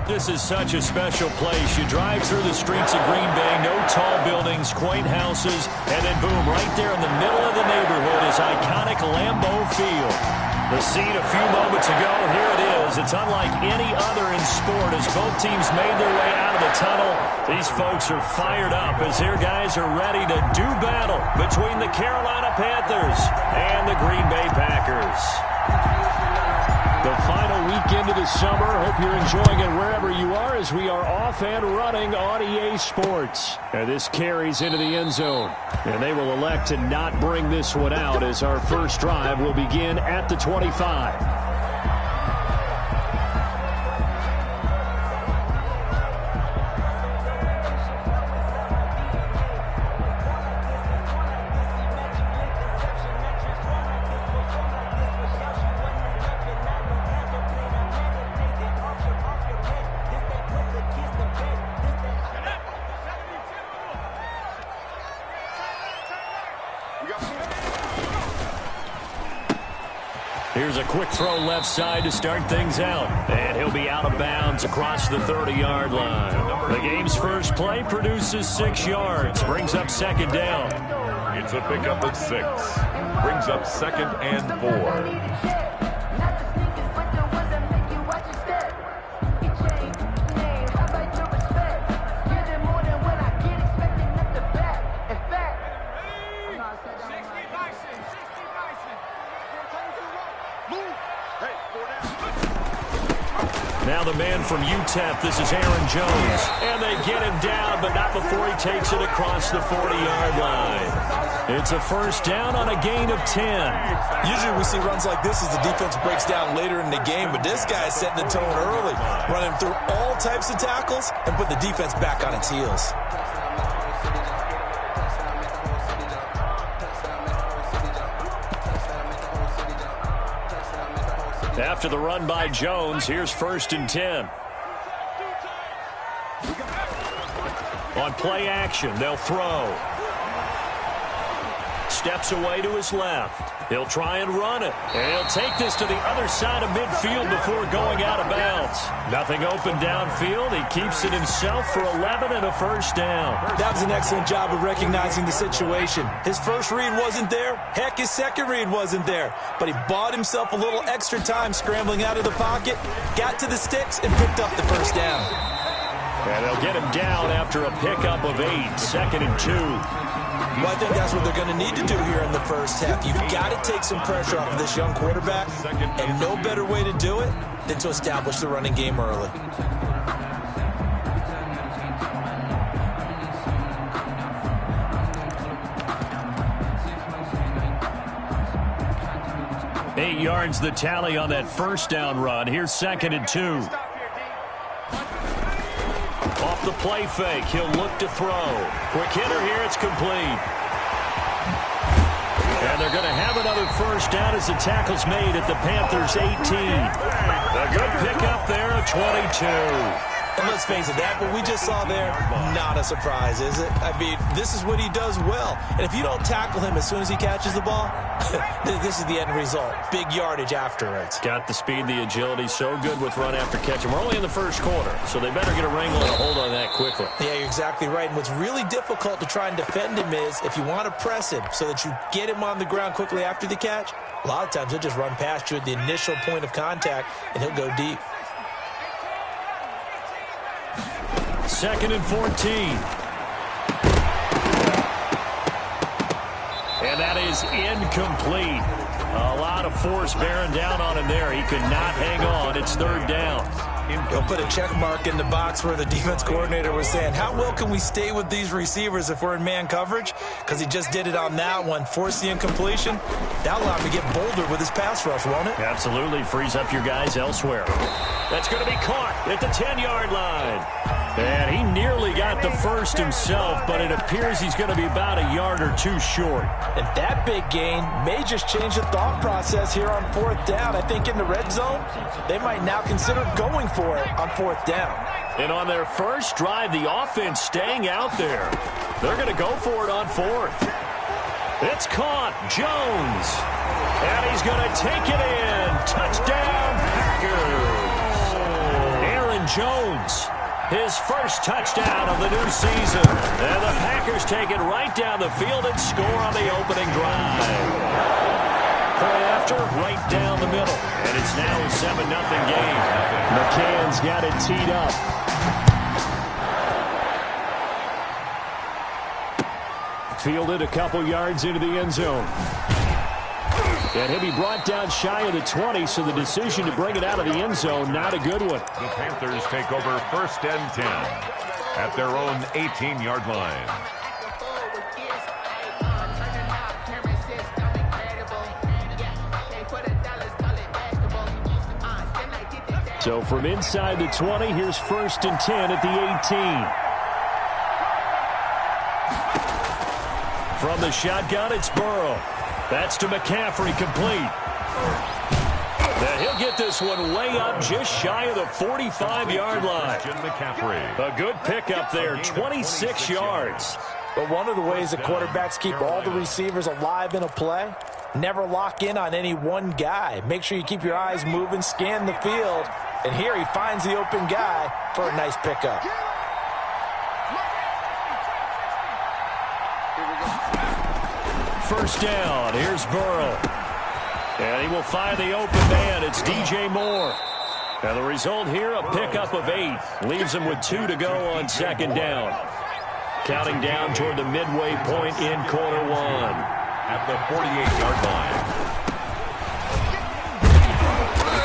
This is such a special place. You drive through the streets of Green Bay, no tall buildings, quaint houses, and then boom, right there in the middle of the neighborhood is iconic Lambeau Field. The scene a few moments ago, here it is. It's unlike any other in sport as both teams made their way out of the tunnel. These folks are fired up as their guys are ready to do battle between the Carolina Panthers and the Green Bay Packers. The final weekend of the summer. Hope you're enjoying it wherever you are as we are off and running on EA Sports. And this carries into the end zone. And they will elect to not bring this one out as our first drive will begin at the 25. Here's a quick throw left side to start things out. And he'll be out of bounds across the 30-yard line. The game's first play produces 6 yards. Brings up second down. It's a pickup of 6. Brings up second and 4. Now the man from UTEP, this is Aaron Jones. And they get him down, but not before he takes it across the 40-yard line. It's a first down on a gain of 10. Usually we see runs like this as the defense breaks down later in the game, but this guy is setting the tone early, running through all types of tackles and put the defense back on its heels. After the run by Jones, here's first and 10. On play action, they'll throw. Steps away to his left. He'll try and run it. And he'll take this to the other side of midfield before going out of bounds. Nothing open downfield. He keeps it himself for 11 and a first down. That was an excellent job of recognizing the situation. His first read wasn't there. Heck, his second read wasn't there. But he bought himself a little extra time scrambling out of the pocket, got to the sticks, and picked up the first down. And they'll get him down after a pickup of 8, second and 2. Well, I think that's what they're going to need to do here in the first half. You've got to take some pressure off of this young quarterback, and no better way to do it than to establish the running game early. Eight yards the tally on that first down run. Here's second and 2. Off the play fake, he'll look to throw. Quick hitter here, it's complete. And they're going to have another first down as the tackle's made at the Panthers' 18. A good pickup there, a 22. And let's face it, that what we just saw there, not a surprise, is it? I mean, this is what he does well. And if you don't tackle him as soon as he catches the ball, this is the end result. Big yardage after it. Got the speed, the agility, so good with run after catch. And we're only in the first quarter, so they better get a wrangle and a hold on that quickly. Yeah, you're exactly right. And what's really difficult to try and defend him is if you want to press him so that you get him on the ground quickly after the catch, a lot of times he'll just run past you at the initial point of contact, and he'll go deep. Second and 14. And that is incomplete. A lot of force bearing down on him there. He could not hang on. It's third down. He'll put a check mark in the box where the defense coordinator was saying, how well can we stay with these receivers if we're in man coverage? Because he just did it on that one, forced the incompletion. That'll allow him to get bolder with his pass rush, won't it? Absolutely. Frees up your guys elsewhere. That's going to be caught at the 10-yard line. And he nearly got the first himself, but it appears he's going to be about a yard or two short. And that big gain may just change the thought process here on fourth down. I think in the red zone, they might now consider going for it on fourth down. And on their first drive, the offense staying out there. They're going to go for it on fourth. It's caught. Jones. And he's going to take it in. Touchdown, Packers. Aaron Jones, his first touchdown of the new season. And the Packers take it right down the field and score on the opening drive. Point after, right down the middle. And it's now a 7-0 game. McCann's got it teed up. Fielded a couple yards into the end zone. And he'll be brought down shy of the 20, so the decision to bring it out of the end zone, not a good one. The Panthers take over 1st and 10 at their own 18-yard line. So from inside the 20, here's 1st and 10 at the 18. From the shotgun, it's Burrow. That's to McCaffrey, complete. Now he'll get this one way up just shy of the 45-yard line. A good pickup there, 26 yards. But one of the ways that quarterbacks keep all the receivers alive in a play, never lock in on any one guy. Make sure you keep your eyes moving, scan the field, and here he finds the open guy for a nice pickup. First down, here's Burrow. And he will find the open man. It's DJ Moore. And the result here, a pickup of 8. Leaves him with 2 to go on 2nd down. Counting down toward the midway point in quarter 1. At the 48-yard line.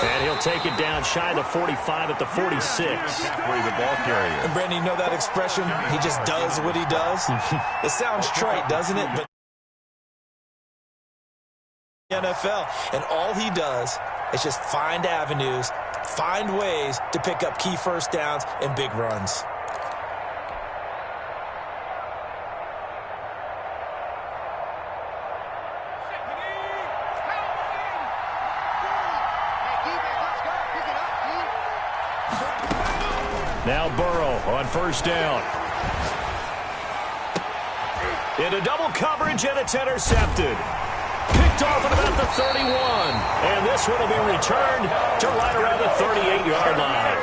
And he'll take it down shy of the 45 at the 46. The ball carrier. And Brandon, you know that expression? He just does what he does. It sounds trite, doesn't it? But NFL, and all he does is just find avenues, find ways to pick up key first downs and big runs. Now Burrow on 1st down. Into double coverage, and it's intercepted. Picked off at about the 31. And this one will be returned to right around the 38-yard line.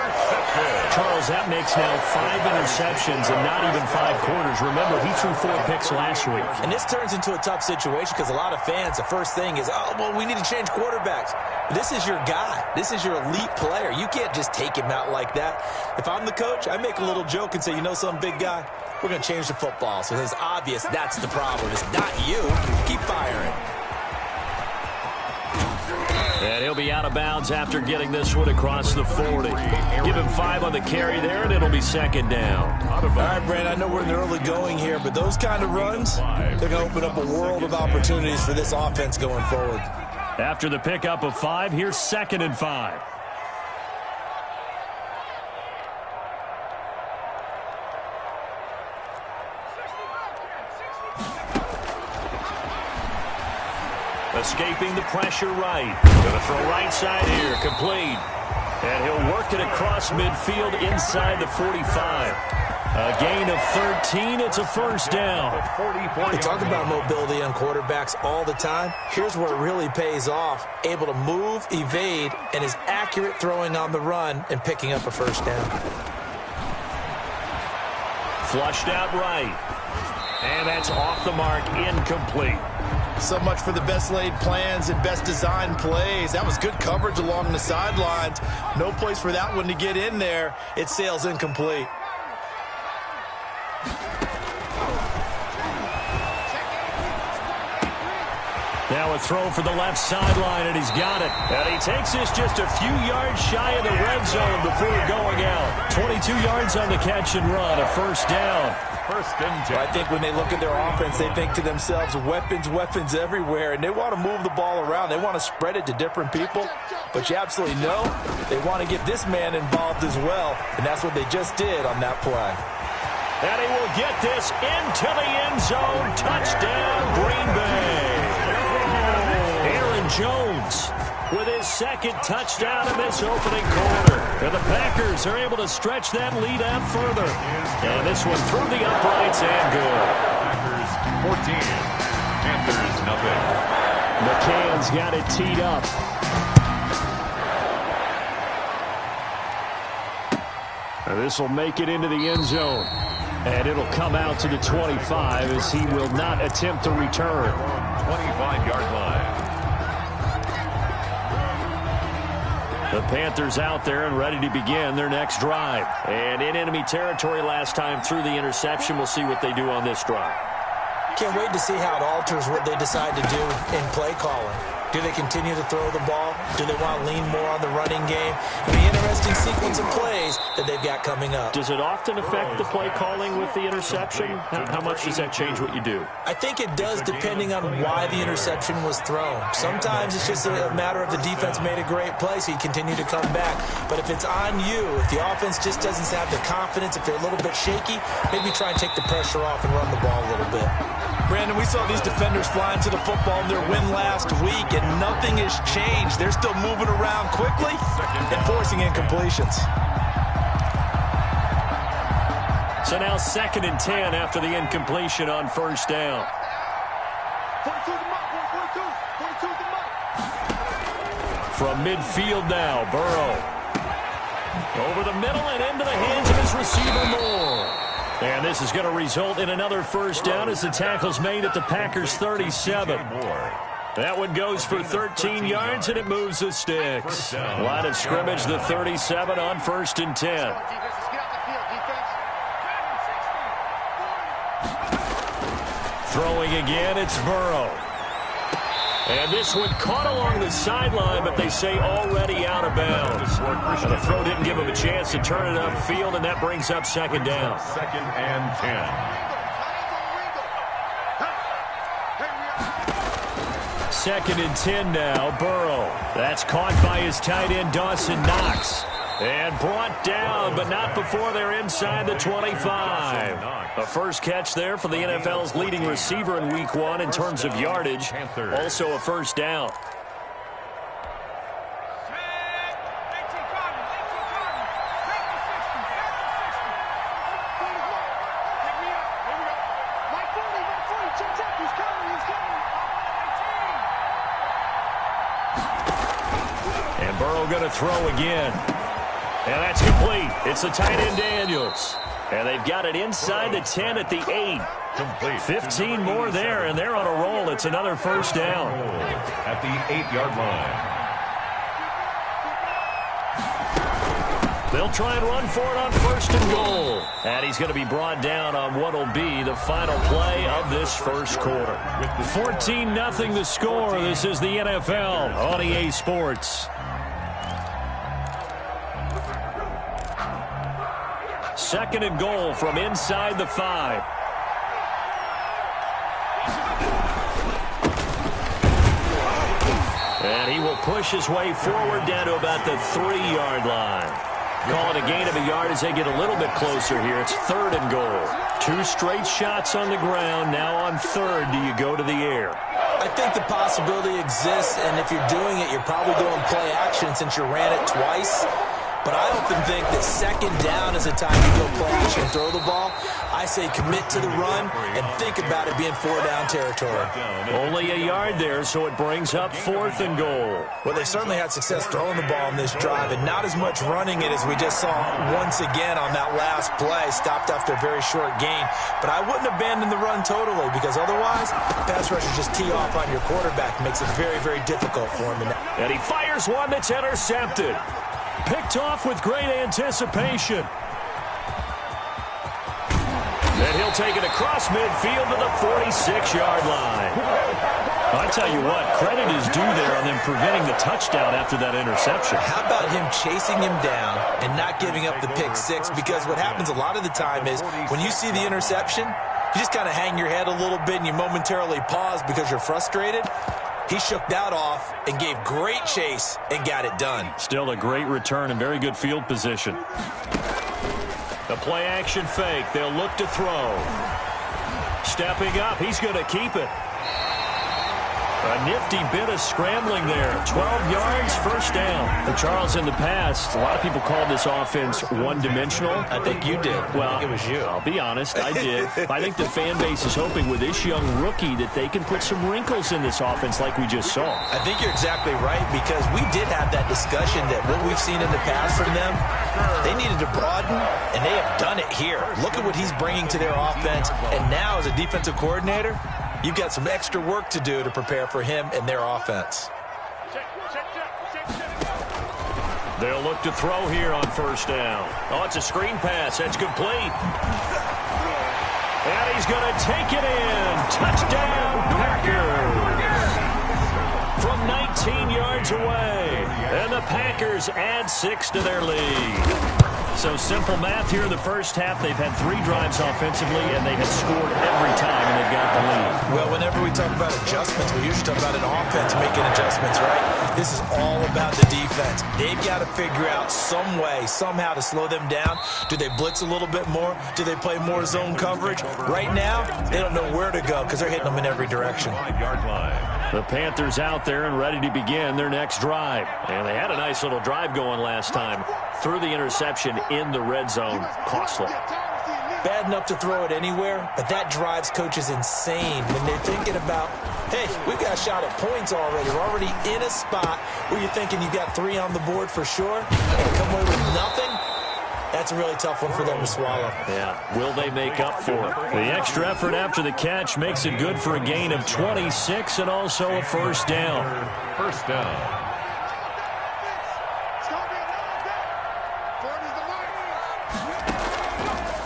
Charles, that makes now 5 interceptions and not even 5 quarters. Remember, he threw 4 picks last week. And this turns into a tough situation because a lot of fans, the first thing is, oh, well, we need to change quarterbacks. This is your guy. This is your elite player. You can't just take him out like that. If I'm the coach, I make a little joke and say, you know some big guy? We're going to change the football. So it's obvious that's the problem. It's not you. Keep firing. And he'll be out of bounds after getting this one across the 40. Give him 5 on the carry there, and it'll be 2nd down. All right, Brand, I know we're in the early going here, but those kind of runs, they're going to open up a world of opportunities for this offense going forward. After the pickup of 5, here's 2nd and 5. Escaping the pressure right. Going to throw right side here. Complete. And he'll work it across midfield inside the 45. A gain of 13. It's a 1st down. We talk about mobility on quarterbacks all the time. Here's where it really pays off. Able to move, evade, and is accurate throwing on the run and picking up a 1st down. Flushed out right. And that's off the mark. Incomplete. So much for the best laid plans and best designed plays. That was good coverage along the sidelines. No place for that one to get in there. It sails incomplete. Now a throw for the left sideline, and he's got it. And he takes this just a few yards shy of the red zone before going out. 22 yards on the catch and run, a 1st down. 1st and 10. I think when they look at their offense, they think to themselves, weapons everywhere, and they want to move the ball around. They want to spread it to different people, but you absolutely know they want to get this man involved as well, and that's what they just did on that play. And he will get this into the end zone. Touchdown, Green Bay. Aaron Jones with his 2nd touchdown in this opening quarter. And the Packers are able to stretch that lead out further. And this one through the uprights and good. Packers 14. Panthers nothing. McCann's got it teed up. This will make it into the end zone. And it'll come out to the 25 as he will not attempt to return. 25-yard line. The Panthers out there and ready to begin their next drive. And in enemy territory last time through the interception. We'll see what they do on this drive. Can't wait to see how it alters what they decide to do in play calling. Do they continue to throw the ball? Do they want to lean more on the running game? It'll be an interesting sequence of plays that they've got coming up. Does it often affect the play calling with the interception? How much does that change what you do? I think it does depending on why the interception was thrown. Sometimes it's just a matter of the defense made a great play, so you continue to come back. But if it's on you, if the offense just doesn't have the confidence, if they're a little bit shaky, maybe try and take the pressure off and run the ball a little bit. Brandon, we saw these defenders flying to the football in their win last week, and nothing has changed. They're still moving around quickly and forcing incompletions. So now 2nd and 10 after the incompletion on first down. From midfield now, Burrow. Over the middle and into the hands of his receiver Moore. And this is going to result in another first down as the tackle's made at the Packers' 37. That one goes for 13 yards, and it moves the sticks. Line of scrimmage, the 37 on 1st and 10. Throwing again, it's Burrow. And this one caught along the sideline, but they say already out of bounds. The throw didn't give him a chance to turn it upfield, and that brings up 2nd down. 2nd and 10. Second and 10 now, Burrow. That's caught by his tight end, Dawson Knox. And brought down, but not before they're inside the 25. A first catch there for the NFL's leading receiver in Week 1 in terms of yardage. Also a first down. And Burrow going to throw again. And that's complete. It's the tight end Daniels. And they've got it inside the 10 at the 8. Complete. 15 more there, and they're on a roll. It's another first down. At the 8-yard line. They'll try and run for it on 1st and goal. And he's going to be brought down on what will be the final play of this first quarter. 14-0 the score. This is the NFL on EA Sports. 2nd and goal from inside the 5. And he will push his way forward down to about the 3-yard line. Call it a gain of a yard as they get a little bit closer here. It's 3rd and goal. 2 straight shots on the ground. Now on 3rd, do you go to the air? I think the possibility exists, and if you're doing it, you're probably going play action since you ran it twice. But I often think that 2nd down is a time you go play action and throw the ball. I say commit to the run and think about it being 4-down territory. Only a yard there, so it brings up 4th and goal. Well, they certainly had success throwing the ball in this drive, and not as much running it as we just saw once again on that last play. Stopped after a very short gain. But I wouldn't abandon the run totally, because otherwise, pass rushers just tee off on your quarterback. It makes it very, very difficult for him. And he fires one that's intercepted. Picked off with great anticipation. And he'll take it across midfield to the 46-yard line. I tell you what, credit is due there on them preventing the touchdown after that interception. How about him chasing him down and not giving up the pick six? Because what happens a lot of the time is when you see the interception, you just kind of hang your head a little bit and you momentarily pause because you're frustrated. He shook that off and gave great chase and got it done. Still a great return and very good field position. The play action fake. They'll look to throw. Stepping up. He's going to keep it. A nifty bit of scrambling there. 12 yards, first down. For Charles, in the past, a lot of people called this offense one-dimensional. I think you did. Well, I think it was you. I'll be honest, I did. I think the fan base is hoping with this young rookie that they can put some wrinkles in this offense like we just saw. I think you're exactly right, because we did have that discussion that what we've seen in the past from them, they needed to broaden, and they have done it here. Look at what he's bringing to their offense, and now as a defensive coordinator, you've got some extra work to do to prepare for him and their offense. They'll look to throw here on first down. Oh, it's a screen pass. That's complete. And he's going to take it in. Touchdown, Packers. From 19 yards away. And the Packers add 6 to their lead. So simple math here in the first half. They've had 3 drives offensively, and they have scored every time, and they've got the lead. Well, whenever we talk about adjustments, we usually talk about an offense making adjustments, right? This is all about the defense. They've got to figure out some way, somehow to slow them down. Do they blitz a little bit more? Do they play more zone coverage? Right now, they don't know where to go because they're hitting them in every direction. 5-yard line. The Panthers out there and ready to begin their next drive. And they had a nice little drive going last time. Threw the interception in the red zone. Costly. Bad enough to throw it anywhere, but that drives coaches insane when they're thinking about, hey, we've got a shot at points already. We're already in a spot where you're thinking you got 3 on the board for sure, and come away with nothing. That's a really tough one for them to swallow. Yeah, will they make up for it? The extra effort after the catch makes it good for a gain of 26 and also a first down. First down.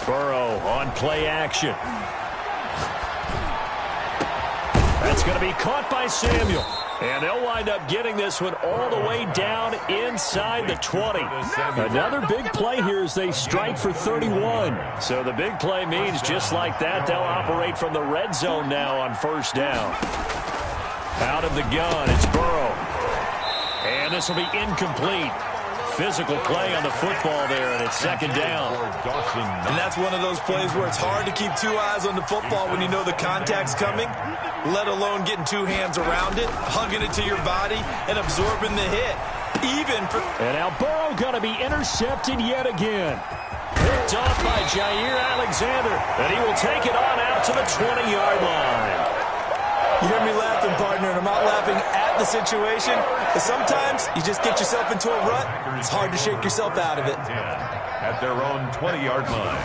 Burrow on play action. That's going to be caught by Samuel. And they'll wind up getting this one all the way down inside the 20. Another big play here as they strike for 31. So the big play means just like that, they'll operate from the red zone now on first down. Out of the gun, it's Burrow. And this will be incomplete. Physical play on the football there, and it's second down. And that's one of those plays where it's hard to keep 2 eyes on the football when you know the contact's coming, let alone getting 2 hands around it, hugging it to your body, and absorbing the hit. And now Burrow going to be intercepted yet again. Picked off by Jair Alexander, and he will take it on out to the 20-yard line. You hear me laughing, partner, and I'm not laughing at the situation. But sometimes you just get yourself into a rut. It's hard to shake yourself out of it. At their own 20-yard line.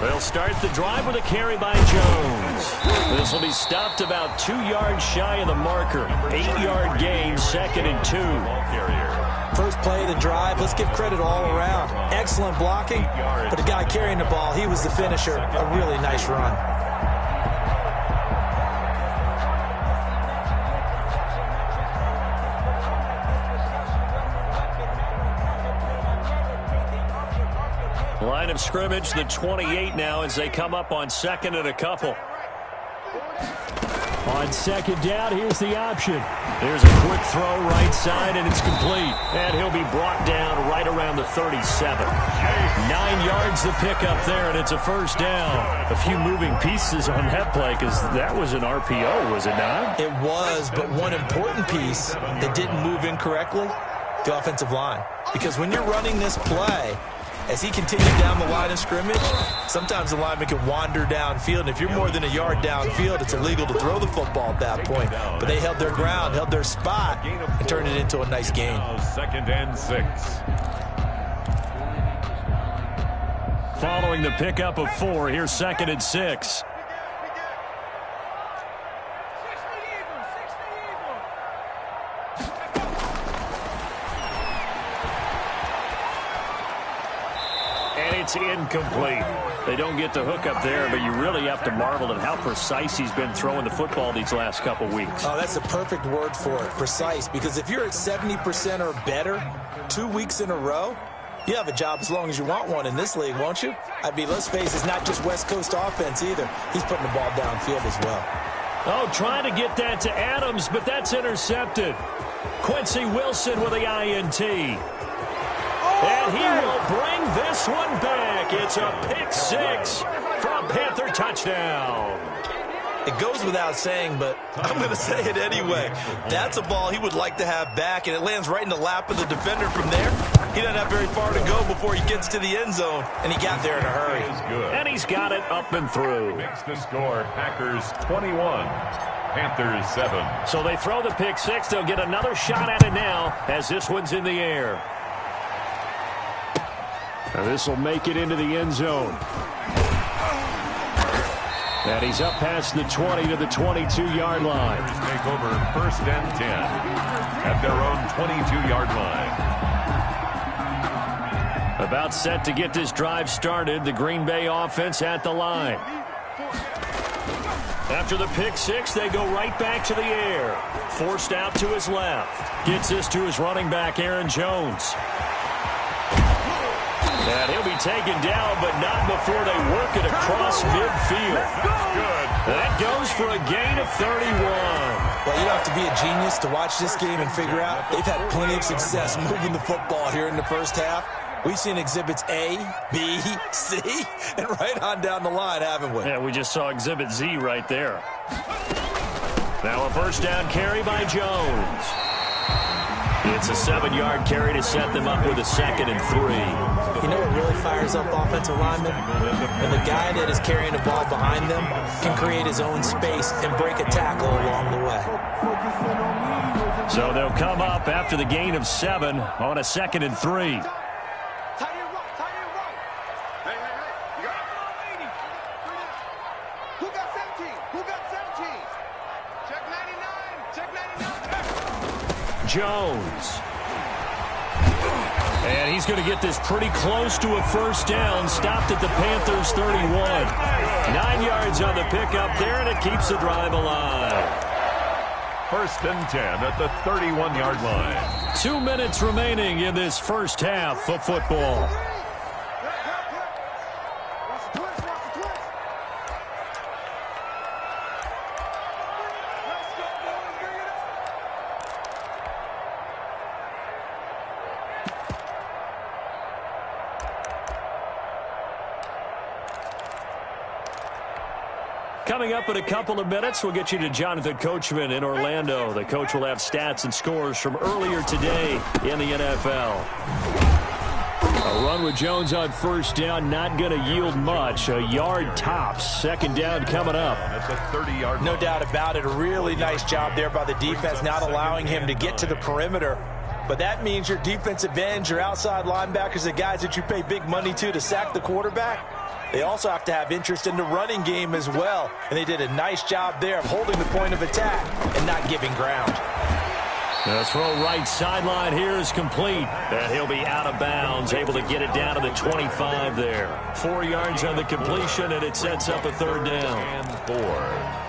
They'll start the drive with a carry by Jones. This will be stopped about 2 yards shy of the marker. 8-yard gain, 2nd and 2. First play of the drive, let's give credit all around. Excellent blocking, but the guy carrying the ball, he was the finisher. A really nice run. Line of scrimmage, the 28 now as they come up on 2nd and a couple. On 2nd down, here's the option. There's a quick throw right side, and it's complete. And he'll be brought down right around the 37. 9 yards to pick up there, and it's a first down. A few moving pieces on that play because that was an RPO, was it not? It was, but one important piece that didn't move incorrectly, the offensive line. Because when you're running this play, as he continued down the line of scrimmage, sometimes the lineman can wander downfield, and if you're more than a yard downfield, it's illegal to throw the football at that point. But they held their ground, held their spot, and turned it into a nice gain. 2nd and 6. Following the pickup of 4, here's 2nd and 6. It's incomplete. They don't get the hook up there, but you really have to marvel at how precise he's been throwing the football these last couple weeks. Oh, that's the perfect word for it, precise, because if you're at 70% or better 2 weeks in a row, you have a job as long as you want one in this league, won't you? I mean, let's face it, it's not just West Coast offense either. He's putting the ball downfield as well. Oh, trying to get that to Adams, but that's intercepted. Quincy Wilson with the INT. And he will bring this one back. It's a pick 6 for a Panther touchdown. It goes without saying, but I'm going to say it anyway. That's a ball he would like to have back, and it lands right in the lap of the defender from there. He doesn't have very far to go before he gets to the end zone, and he got there in a hurry. And he's got it up and through. Makes the score Packers 21, Panthers 7. So they throw the pick six. They'll get another shot at it now as this one's in the air. Now this will make it into the end zone. And he's up past the 20 to the 22-yard line. Take over 1st and 10 at their own 22-yard line. About set to get this drive started. The Green Bay offense at the line. After the pick six, they go right back to the air. Forced out to his left. Gets this to his running back, Aaron Jones. And he'll be taken down, but not before they work it across midfield. Good. That goes for a gain of 31. Well, you don't have to be a genius to watch this game and figure out they've had plenty of success moving the football here in the first half. We've seen exhibits A, B, C, and right on down the line, haven't we? Yeah, we just saw exhibit Z right there. Now a first down carry by Jones. It's a 7-yard carry to set them up with a 2nd and 3. You know what really fires up offensive linemen? When the guy that is carrying the ball behind them can create his own space and break a tackle along the way. So they'll come up after the gain of 7 on a 2nd and 3. Jones. And he's going to get this pretty close to a first down. Stopped at the Panthers 31. 9 yards on the pickup there, and it keeps the drive alive. 1st and 10 at the 31-yard line. 2 minutes remaining in this first half of football. Coming up in a couple of minutes, we'll get you to Jonathan Coachman in Orlando. The coach will have stats and scores from earlier today in the NFL. A run with Jones on first down, not going to yield much. A yard tops. 2nd down coming up. That's a 30-yard. No doubt about it. A really nice job there by the defense, not allowing him to get to the perimeter. But that means your defensive ends, your outside linebackers, the guys that you pay big money to sack the quarterback, they also have to have interest in the running game as well. And they did a nice job there of holding the point of attack and not giving ground. The throw right sideline here is complete. And he'll be out of bounds, able to get it down to the 25 there. 4 yards on the completion, and it sets up a 3rd down. And 4.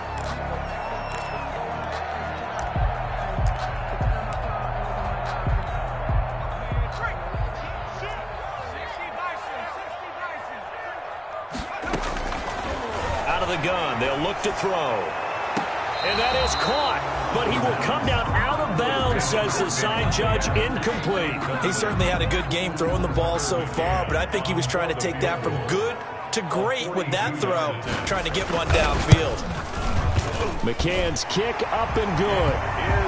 The gun. They'll look to throw. And that is caught. But he will come down out of bounds, says the side judge. Incomplete. He certainly had a good game throwing the ball so far, but I think he was trying to take that from good to great with that throw, trying to get one downfield. McCann's kick up and good.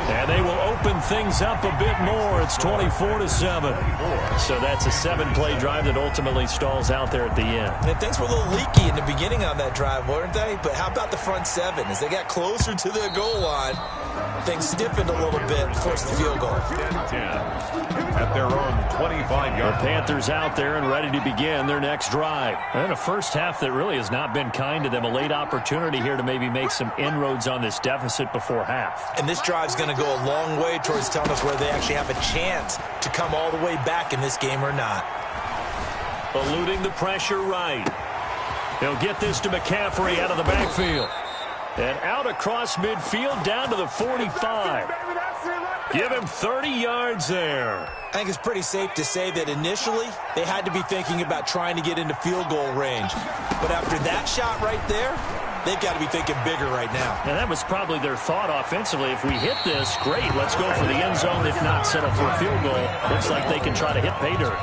And they will open things up a bit more. It's 24-7. So that's a 7-play drive that ultimately stalls out there at the end. And things were a little leaky in the beginning on that drive, weren't they? But how about the front 7? As they got closer to the goal line, things stiffened a little bit, forced the field goal. 10 at their own 25-yard. The Panthers out there and ready to begin their next drive. And a first half that really has not been kind to them. A late opportunity here to maybe make some inroads on this deficit before half. And this drive's going to go a long way towards telling us whether they actually have a chance to come all the way back in this game or not. Eluding the pressure right. They'll get this to McCaffrey out of the backfield. And out across midfield down to the 45. Give him 30 yards there. I think it's pretty safe to say that initially they had to be thinking about trying to get into field goal range. But after that shot right there, they've got to be thinking bigger right now. And that was probably their thought offensively. If we hit this, great, let's go for the end zone. If not, settle for a field goal. Looks like they can try to hit pay dirt.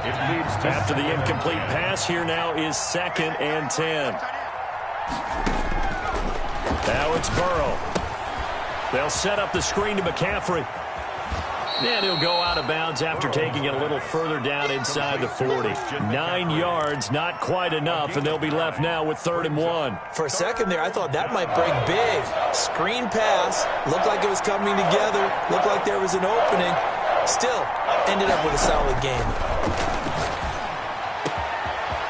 It leads to after the incomplete pass, here now is 2nd and 10. Now it's Burrow. They'll set up the screen to McCaffrey. And he'll go out of bounds after taking it a little further down inside the 40. 9 yards, not quite enough, and they'll be left now with 3rd and 1. For a second there, I thought that might break big. Screen pass. Looked like it was coming together. Looked like there was an opening. Still, ended up with a solid game.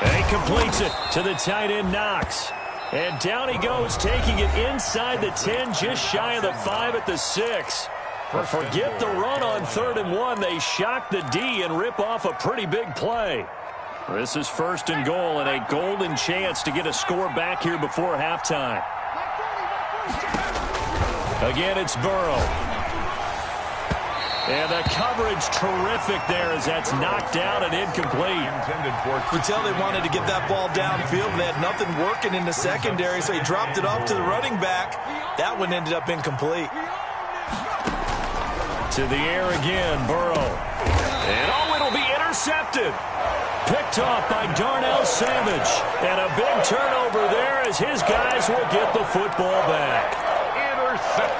And he completes it to the tight end, Knox. And down he goes, taking it inside the 10, just shy of the 5 at the 6. Forget the run on 3rd and 1. They shock the D and rip off a pretty big play. This is 1st and goal and a golden chance to get a score back here before halftime. Again, it's Burrow. And the coverage terrific there as that's knocked down and incomplete. You tell they wanted to get that ball downfield. They had nothing working in the secondary, so he dropped it off to the running back. That one ended up incomplete. To the air again, Burrow. And it'll be intercepted. Picked off by Darnell Savage. And a big turnover there as his guys will get the football back.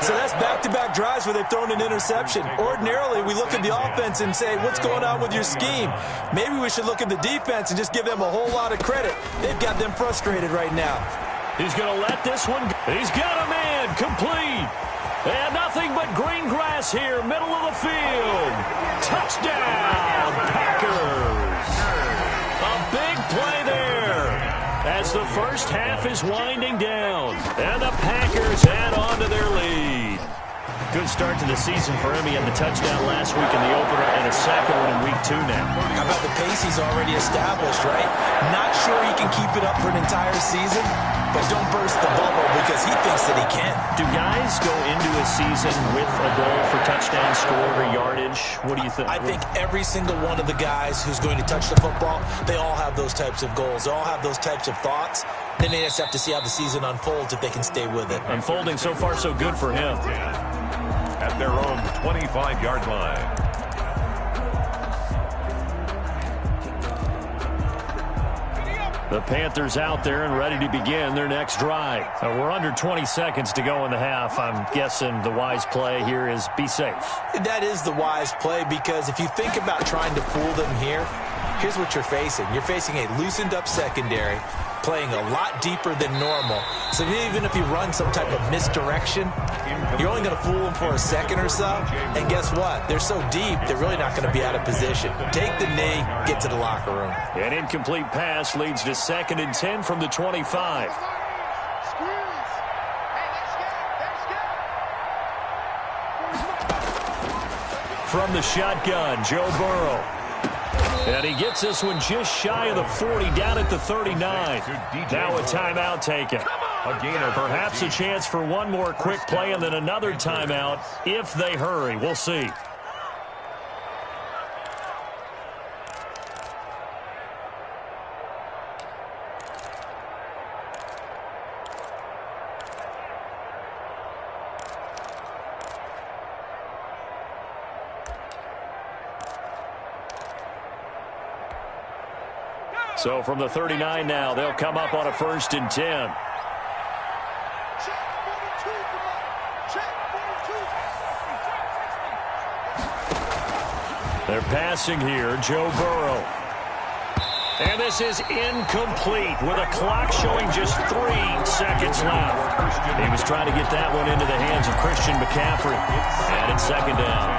So that's back-to-back drives where they've thrown an interception. Ordinarily, we look at the offense and say, what's going on with your scheme? Maybe we should look at the defense and just give them a whole lot of credit. They've got them frustrated right now. He's going to let this one go. He's got a man complete. And nothing but green grass here, middle of the field. Touchdown, Packers. A big play there as the first half is winding down. And the Packers add on to their lead. Good start to the season for him. He had the touchdown last week in the opener and a second one in week 2 now. How about the pace he's already established, right? Not sure he can keep it up for an entire season, but don't burst the bubble because he thinks that he can. Do guys go into a season with a goal for touchdown score or yardage? What do you think? I think every single one of the guys who's going to touch the football, they all have those types of goals. They all have those types of thoughts. Then they just have to see how the season unfolds if they can stay with it. Unfolding so far so good for him. At their own 25-yard line. The Panthers out there and ready to begin their next drive. We're under 20 seconds to go in the half. I'm guessing the wise play here is be safe. That is the wise play because if you think about trying to fool them here, here's what you're facing. You're facing a loosened up secondary, playing a lot deeper than normal. So even if you run some type of misdirection, you're only going to fool them for a second or so. And guess what? They're so deep, they're really not going to be out of position. Take the knee, get to the locker room. An incomplete pass leads to 2nd and 10 from the 25. From the shotgun, Joe Burrow. And he gets this one just shy of the 40, down at the 39. Now a timeout taken. Perhaps a chance for one more quick play and then another timeout if they hurry. We'll see. So from the 39 now, they'll come up on a 1st and 10. They're passing here, Joe Burrow. And this is incomplete with a clock showing just 3 seconds left. He was trying to get that one into the hands of Christian McCaffrey. And it's 2nd down.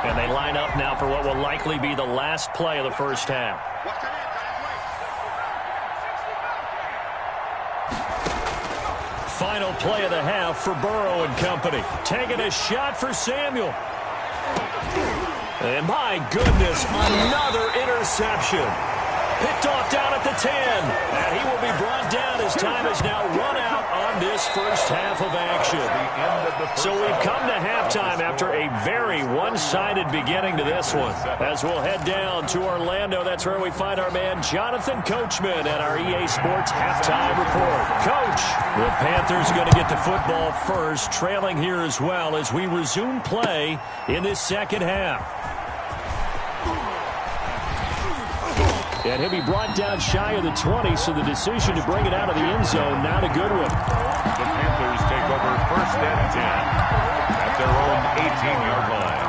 And they line up now for what will likely be the last play of the first half. Final play of the half for Burrow and company. Taking a shot for Samuel. And my goodness, another interception. Picked off down at the 10. And he will be brought down as time has now run out on this first half of action. So we've come to halftime after a very one-sided beginning to this one. As we'll head down to Orlando, that's where we find our man Jonathan Coachman at our EA Sports Halftime Report. Coach, the Panthers going to get the football first, trailing here as well as we resume play in this second half. And he'll be brought down shy of the 20, so the decision to bring it out of the end zone, now to Goodwin. The Panthers and 10 at their own 18-yard line.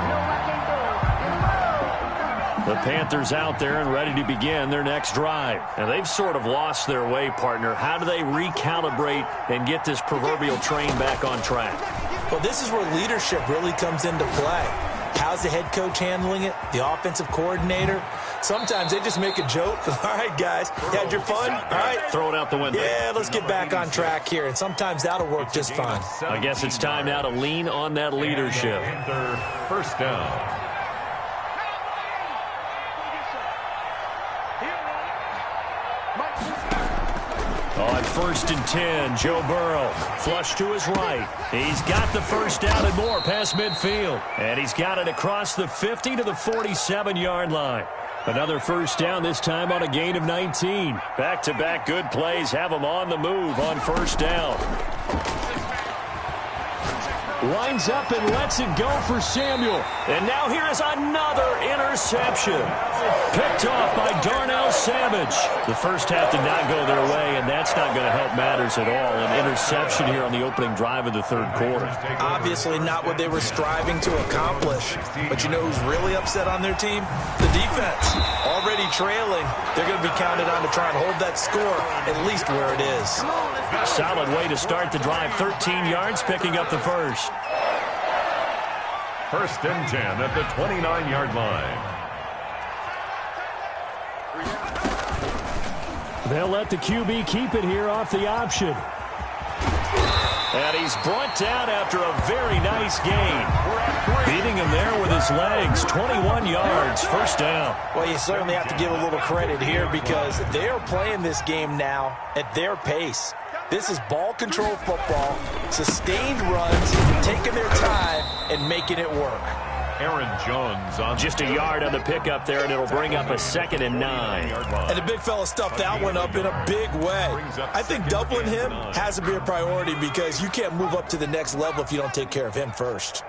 The Panthers out there and ready to begin their next drive. And they've sort of lost their way, partner. How do they recalibrate and get this proverbial train back on track? Well, this is where leadership really comes into play. How's the head coach handling it? The offensive coordinator? Sometimes they just make a joke. All right, guys, you had your fun? All right. Throw it out the window. Yeah, let's get back on track here. And sometimes that'll work just fine. I guess it's time now to lean on that leadership. First down. On 1st and 10, Joe Burrow, flush to his right. He's got the first down and more past midfield. And he's got it across the 50 to the 47-yard line. Another first down, this time on a gain of 19. Back-to-back good plays have him on the move on first down. Lines up and lets it go for Samuel. And now here is another interception. Picked off by Darnell Savage. The first half did not go their way, and that's not going to help matters at all. An interception here on the opening drive of the third quarter. Obviously not what they were striving to accomplish. But you know who's really upset on their team? The defense. Already trailing. They're going to be counted on to try and hold that score at least where it is. Solid way to start the drive. 13 yards, picking up the first. 1st and 10 at the 29-yard line. They'll let the QB keep it here off the option. And he's brought down after a very nice gain. Beating him there with his legs. 21 yards, first down. Well, you certainly have to give a little credit here because they are playing this game now at their pace. This is ball control football, sustained runs, taking their time and making it work. Aaron Jones on just a yard on the pickup there, and it'll bring up a 2nd and 9. And the big fella stuffed that one up in a big way. I think doubling him has to be a priority because you can't move up to the next level if you don't take care of him first.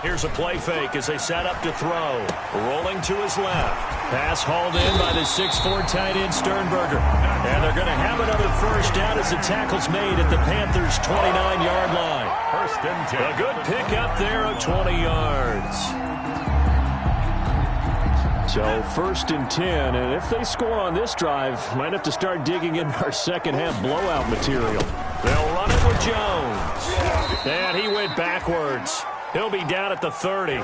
Here's a play fake as they set up to throw. Rolling to his left. Pass hauled in by the 6'4" tight end Sternberger. And they're going to have another first down as the tackle's made at the Panthers' 29-yard line. 1st and 10. A good pickup there of 20 yards. So 1st and 10, and if they score on this drive, might have to start digging in our second half blowout material. They'll run it with Jones. And he went backwards. He'll be down at the 30.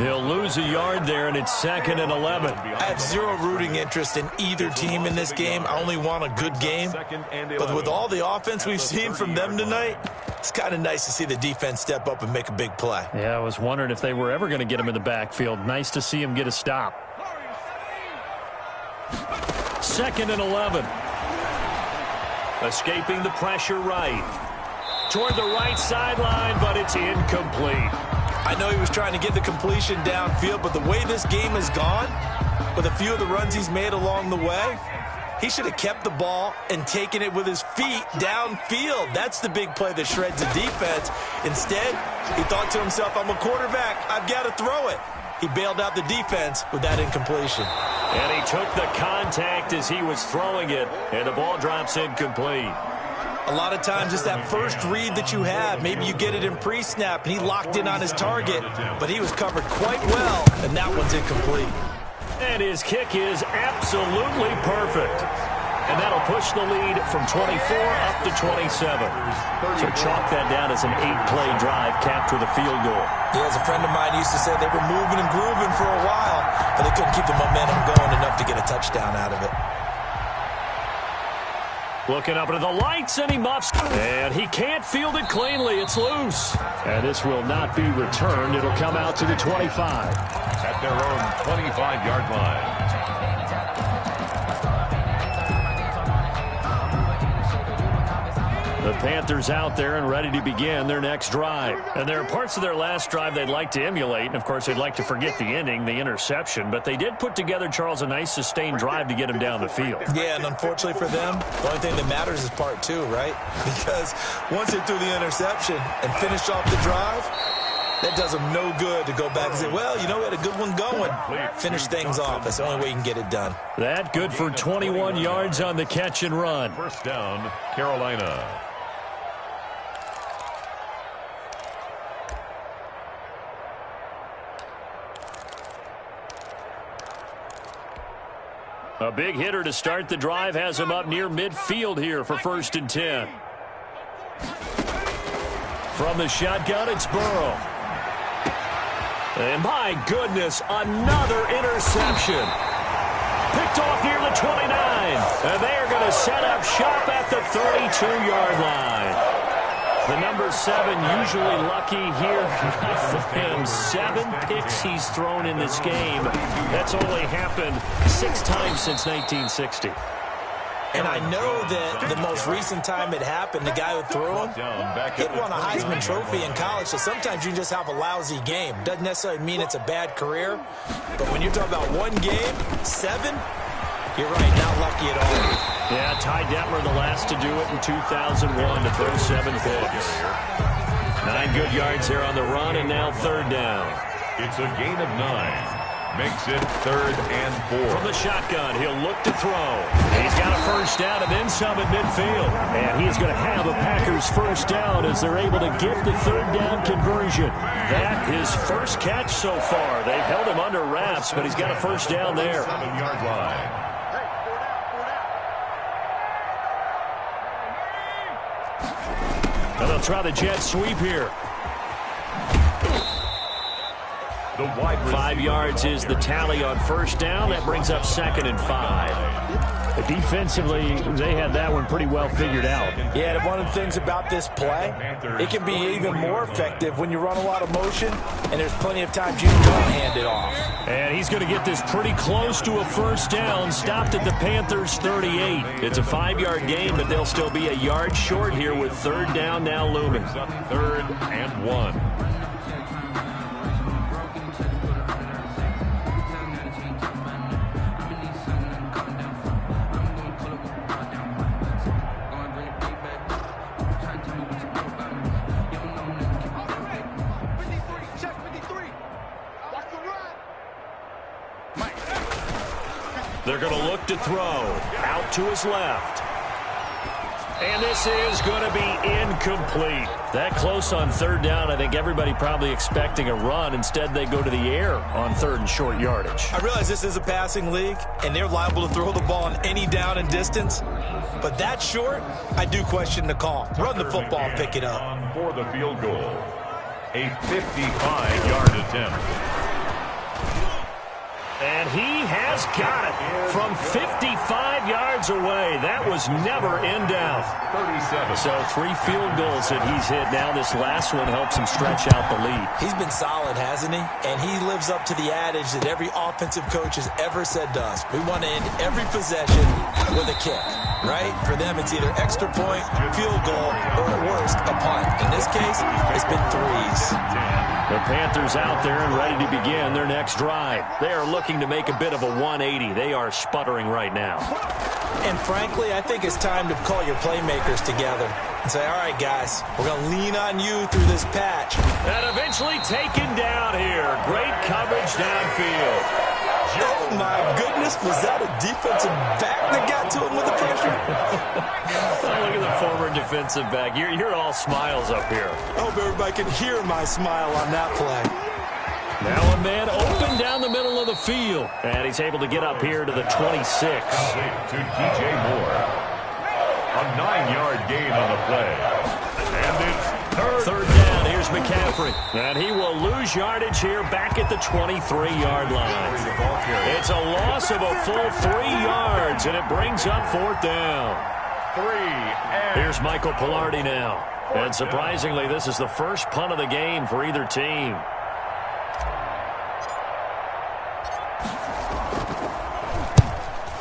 He'll lose a yard there, and it's 2nd and 11. I have zero rooting interest in either team in this game. I only want a good game. But with all the offense we've seen from them tonight, it's kind of nice to see the defense step up and make a big play. Yeah, I was wondering if they were ever going to get him in the backfield. Nice to see him get a stop. 2nd and 11. Escaping the pressure right. Toward the right sideline, but it's incomplete. I know he was trying to get the completion downfield, but the way this game has gone, with a few of the runs he's made along the way, he should have kept the ball and taken it with his feet downfield. That's the big play that shreds the defense. Instead, he thought to himself, I'm a quarterback. I've got to throw it. He bailed out the defense with that incompletion. And he took the contact as he was throwing it, and the ball drops incomplete. A lot of times it's that first read that you have. Maybe you get it in pre-snap, and he locked in on his target, but he was covered quite well, and that one's incomplete. And his kick is absolutely perfect. And that'll push the lead from 24 up to 27. So chalk that down as an 8-play drive capped with a field goal. Yeah, as a friend of mine used to say, they were moving and grooving for a while, but they couldn't keep the momentum going enough to get a touchdown out of it. Looking up into the lights, and he muffs. And he can't field it cleanly. It's loose. And this will not be returned. It'll come out to the 25. At their own 25-yard line. The Panthers out there and ready to begin their next drive. And there are parts of their last drive they'd like to emulate. And, of course, they'd like to forget the ending, the interception. But they did put together, Charles, a nice sustained drive to get him down the field. Yeah, and unfortunately for them, the only thing that matters is part two, right? Because once they threw the interception and finished off the drive, That does him no good to go back and say, well, you know, we had a good one going. Finish things off. That's the only way you can get it done. That good for 21 yards on the catch and run. First down, Carolina. A big hitter to start the drive has him up near midfield here for 1st and 10. From the shotgun, it's Burrow. And my goodness, another interception. Picked off near the 29. And they are going to set up shop at the 32-yard line. The number 7 usually lucky here. Not for him. 7 picks he's thrown in this game. That's only happened 6 times since 1960. And I know that the most recent time it happened, the guy who threw him, he'd won a Heisman Trophy in college, so sometimes you just have a lousy game. Doesn't necessarily mean it's a bad career, but when you're talking about one game, 7, you're right, not lucky at all. Yeah, Ty Detmer the last to do it in 2001 to throw 7 picks. 9 good yards here on the run, and now 3rd down. It's a gain of 9. Makes it 3rd and 4. From the shotgun, he'll look to throw. He's got a 1st down and then some at midfield. And he's going to have a Packers 1st down as they're able to get the 3rd down conversion. That his first catch so far. They've held him under wraps, but he's got a 1st down there. 7-yard line. Now they'll try the jet sweep here. The wide 5 yards is the tally on 1st down. That brings up 2nd and 5. Defensively, they had that one pretty well figured out. Yeah, one of the things about this play, it can be even more effective when you run a lot of motion, and there's plenty of times you don't hand it off. And he's going to get this pretty close to a 1st down. Stopped at the Panthers' 38. It's a 5-yard gain, but they'll still be a yard short here with 3rd down now looming. 3rd and 1. They're going to look to throw. Out to his left. And this is going to be incomplete. That close on 3rd down, I think everybody probably expecting a run. Instead, they go to the air on 3rd and short yardage. I realize this is a passing league, and they're liable to throw the ball on any down and distance. But that short, I do question the call. Run the football and pick it up. For the field goal. A 55-yard attempt. And he has got it from 55 yards away. That was never in doubt. 37. So 3 field goals that he's hit now. This last one helps him stretch out the lead. He's been solid, hasn't he? And he lives up to the adage that every offensive coach has ever said to us. We want to end every possession with a kick, right? For them, it's either extra point, field goal, or at worst, a punt. In this case, it's been 3s. The Panthers out there and ready to begin their next drive. They are looking to make a bit of a 180. They are sputtering right now. And frankly, I think it's time to call your playmakers together and say, all right, guys, we're going to lean on you through this patch. And eventually taken down here. Great coverage downfield. Oh, my goodness. Was that a defensive back that got to him with the pressure? Look at the former defensive back. You're all smiles up here. I hope everybody can hear my smile on that play. Now a man open down the middle of the field. And he's able to get up here to the 26. To DJ Moore. A 9-yard gain on the play. And it's 3rd down. Here's McCaffrey. And he will lose yardage here back at the 23-yard line. It's a loss of a full 3 yards, and it brings up 4th down. 3. Here's Michael Pilardi now. And surprisingly, this is the first punt of the game for either team.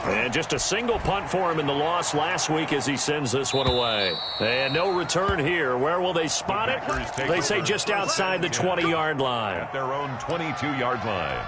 And just a single punt for him in the loss last week as he sends this one away. And no return here. Where will they spot it? They say just outside the 20-yard line. At their own 22-yard line.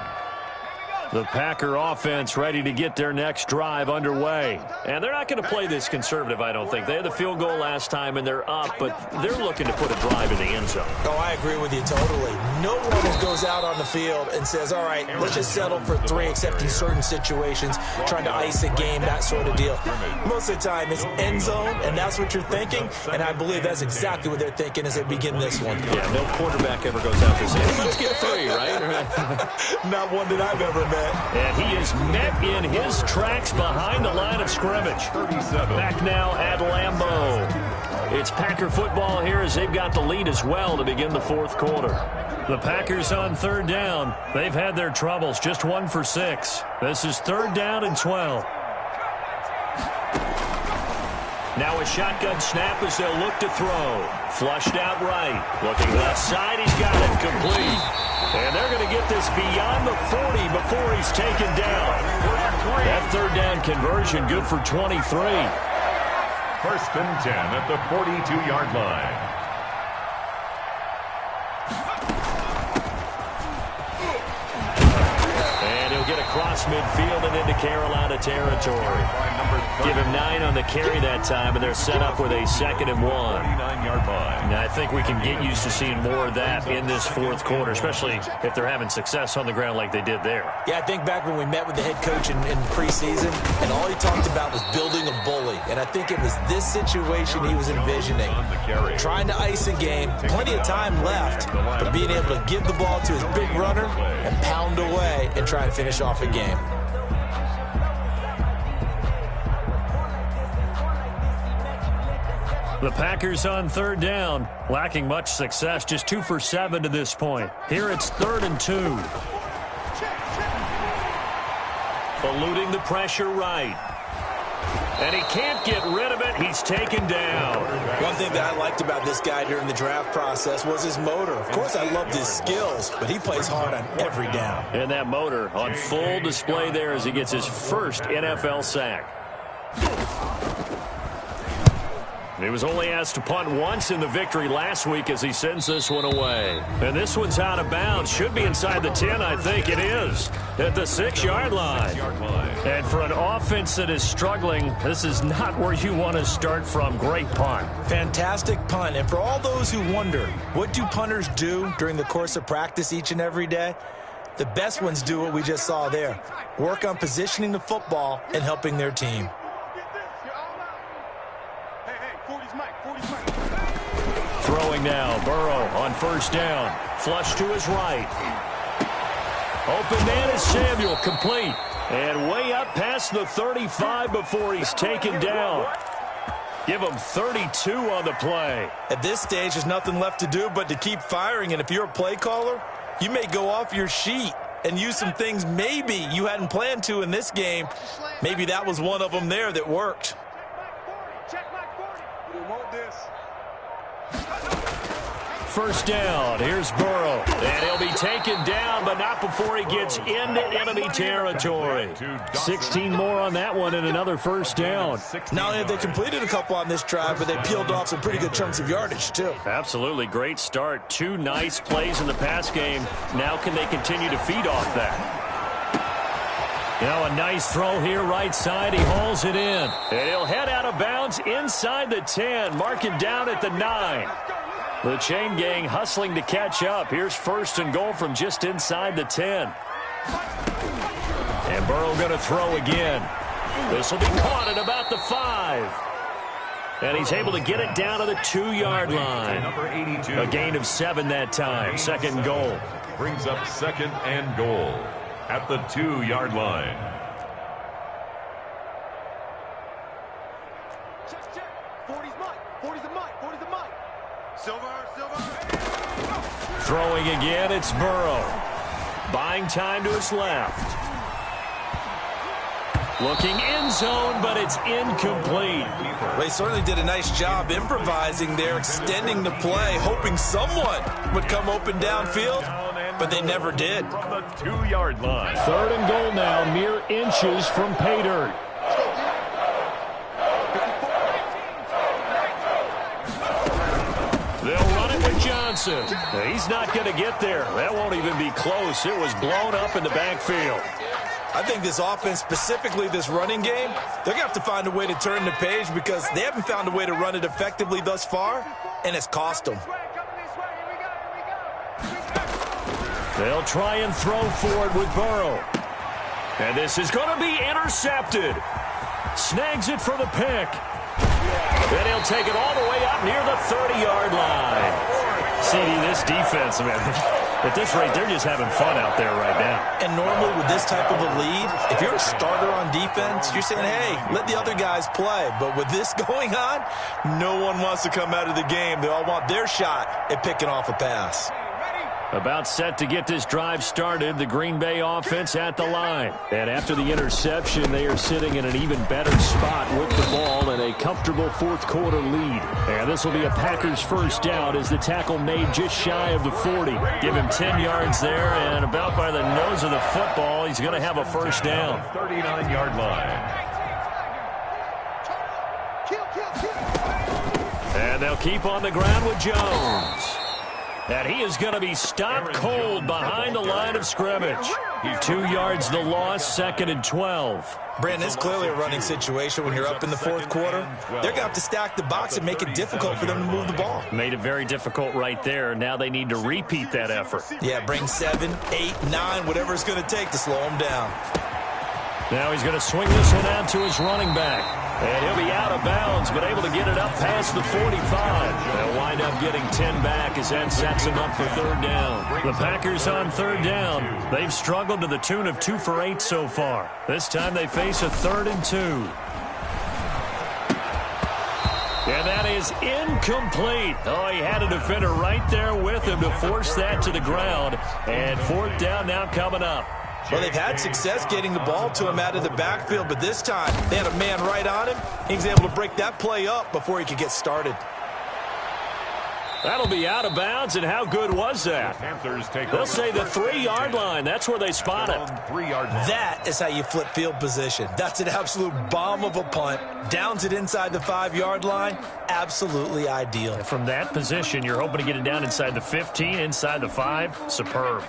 The Packer offense ready to get their next drive underway. And they're not going to play this conservative, I don't think. They had the field goal last time, and they're up, but they're looking to put a drive in the end zone. Oh, I agree with you totally. No one goes out on the field and says, all right, let's just settle for 3, except in certain situations, trying to ice a game, that sort of deal. Most of the time, it's end zone, and that's what you're thinking, and I believe that's exactly what they're thinking as they begin this one. Yeah, no quarterback ever goes out there saying, let's get 3, right? Not one that I've ever met. And he is met in his tracks behind the line of scrimmage. 37. Back now at Lambeau. It's Packer football here as they've got the lead as well to begin the fourth quarter. The Packers on third down. They've had their troubles, just 1 for 6. This is 3rd down and 12. Now a shotgun snap as they'll look to throw. Flushed out right. Looking left side, he's got it complete. And they're going to get this beyond the 40 before he's taken down. That 3rd down conversion good for 23. 1st and 10 at the 42-yard line. And he'll get across midfield and into Carolina territory. Give him 9 on the carry that time, and they're set up with a 2nd and 1. 49-yard line. Now, I think we can get used to seeing more of that in this fourth quarter, especially if they're having success on the ground like they did there. Yeah, I think back when we met with the head coach in preseason, and all he talked about was building a bully. And I think it was this situation he was envisioning. Trying to ice a game, plenty of time left, but being able to give the ball to his big runner and pound away and try and finish off a game. The Packers on 3rd down, lacking much success, just 2 for 7 to this point. Here it's 3rd and 2. Eluding the pressure right. And he can't get rid of it. He's taken down. One thing that I liked about this guy during the draft process was his motor. Of course, I loved his skills, but he plays hard on every down. And that motor on full display there as he gets his first NFL sack. He was only asked to punt once in the victory last week as he sends this one away. And this one's out of bounds. Should be inside the 10, I think it is. At the 6-yard line. And for an offense that is struggling, this is not where you want to start from. Great punt. Fantastic punt. And for all those who wonder, what do punters do during the course of practice each and every day? The best ones do what we just saw there. Work on positioning the football and helping their team. Throwing now, Burrow on 1st down. Flush to his right. Open man is Samuel, complete. And way up past the 35 before he's taken down. Give him 32 on the play. At this stage, there's nothing left to do but to keep firing. And if you're a play caller, you may go off your sheet and use some things maybe you hadn't planned to in this game. Maybe that was one of them there that worked. First down, here's Burrow. And he'll be taken down, but not before he gets into enemy territory. 16 more on that one and another first down. Not only have they completed a couple on this drive, but they peeled off some pretty good chunks of yardage, too. Absolutely, great start. 2 nice plays in the pass game. Now can they continue to feed off that? Now a nice throw here, right side. He hauls it in. And he'll head out of bounds inside the 10, marking down at the 9. The chain gang hustling to catch up. Here's 1st and goal from just inside the 10. And Burrow going to throw again. This will be caught at about the 5. And he's able to get it down to the 2-yard line. A gain of 7 that time. 2nd and goal. Brings up 2nd and goal at the 2-yard line. Throwing again, it's Burrow. Buying time to his left. Looking end zone, but it's incomplete. Well, they certainly did a nice job improvising there, extending the play, hoping someone would come open downfield, but they never did. From the 2-yard line. 3rd and goal now, mere inches from pay dirt. Johnson. He's not going to get there. That won't even be close. It was blown up in the backfield. I think this offense, specifically this running game, they're going to have to find a way to turn the page because they haven't found a way to run it effectively thus far, and it's cost them. They'll try and throw for it with Burrow. And this is going to be intercepted. Snags it for the pick. And he'll take it all the way up near the 30-yard line. CD, this defense, man, at this rate, they're just having fun out there right now. And normally with this type of a lead, if you're a starter on defense, you're saying, hey, let the other guys play. But with this going on, no one wants to come out of the game. They all want their shot at picking off a pass. About set to get this drive started, the Green Bay offense at the line. And after the interception, they are sitting in an even better spot with the ball and a comfortable fourth-quarter lead. And this will be a Packers first down as the tackle made just shy of the 40. Give him 10 yards there, and about by the nose of the football, he's going to have a first down. 39-yard line. And they'll keep on the ground with Jones. And he is going to be stopped cold behind the line of scrimmage. 2 yards the loss, 2nd and 12. Brandon, it's clearly a running situation when you're up in the fourth quarter. They're going to have to stack the box and make it difficult for them to move the ball. Made it very difficult right there. Now they need to repeat that effort. Yeah, bring 7, 8, 9, whatever it's going to take to slow them down. Now he's going to swing this one out to his running back. And he'll be out of bounds, but able to get it up past the 45. They'll wind up getting 10 back as that sets him up for third down. The Packers on third down. They've struggled to the tune of 2 for 8 so far. This time they face a 3rd and 2. And that is incomplete. Oh, he had a defender right there with him to force that to the ground. And fourth down now coming up. Well, they've had success getting the ball to him out of the backfield, but this time they had a man right on him. He was able to break that play up before he could get started. That'll be out of bounds, and how good was that? They'll say the 3-yard line. That's where they spot it. That is how you flip field position. That's an absolute bomb of a punt. Downs it inside the 5-yard line. Absolutely ideal. From that position, you're hoping to get it down inside the 15, inside the 5. Superb.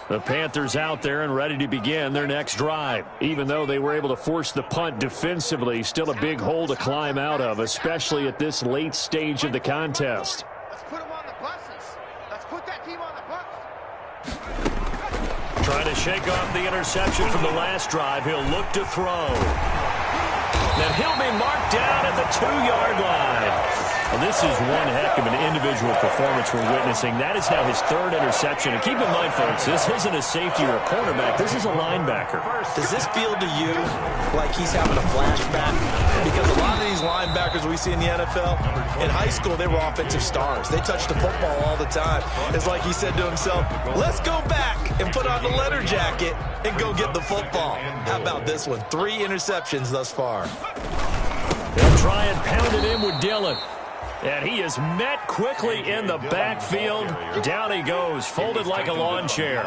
The Panthers out there and ready to begin their next drive. Even though they were able to force the punt defensively, still a big hole to climb out of, especially at this late stage of the contest. Let's put them on the buses. Let's put that team on the bus. Trying to shake off the interception from the last drive. He'll look to throw. Then he'll be marked down at the 2-yard line. Well, this is one heck of an individual performance we're witnessing. That is now his 3rd interception. And keep in mind, folks, this isn't a safety or a cornerback. This is a linebacker. Does this feel to you like he's having a flashback? Because a lot of these linebackers we see in the NFL, in high school, they were offensive stars. They touched the football all the time. It's like he said to himself, let's go back and put on the letter jacket and go get the football. How about this one? 3 interceptions thus far. They'll try and pound it in with Dillon. And he is met quickly in the backfield. Down he goes, folded like a lawn chair.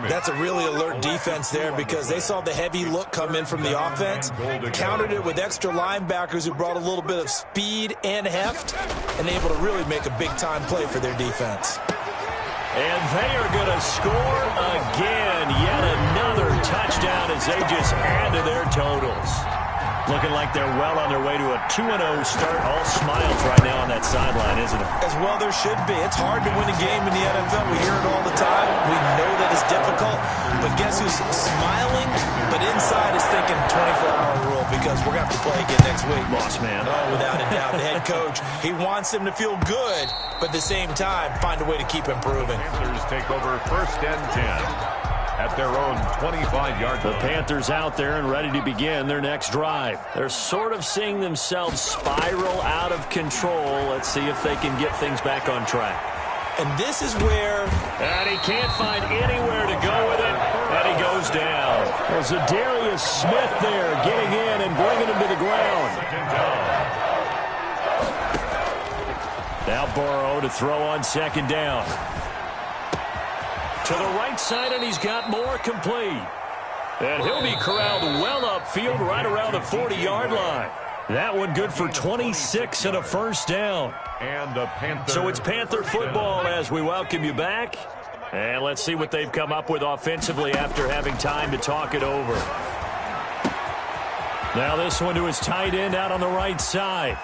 That's a really alert defense there because they saw the heavy look come in from the offense, countered it with extra linebackers who brought a little bit of speed and heft, and able to really make a big-time play for their defense. And they are going to score again. Yet another touchdown as they just add to their totals. Looking like they're well on their way to a 2-0 start. All smiles right now on that sideline, isn't it? As well there should be. It's hard to win a game in the NFL. We hear it all the time. We know that it's difficult. But guess who's smiling? But inside is thinking 24-hour rule because we're going to have to play again next week. Boss man. Oh, without a doubt. The head coach, he wants them to feel good, but at the same time, find a way to keep improving. Panthers take over 1st and 10. At their own 25-yard line. The Panthers out there and ready to begin their next drive. They're sort of seeing themselves spiral out of control. Let's see if they can get things back on track. And this is where... And he can't find anywhere to go with it, and he goes down. There's a Darius Smith there getting in and bringing him to the ground. Now Burrow to throw on 2nd down. To the right side, and he's got more complete. And he'll be corralled well upfield right around the 40-yard line. That one good for 26 and a first down. And the Panthers. So it's Panther football as we welcome you back. And let's see what they've come up with offensively after having time to talk it over. Now this one to his tight end out on the right side.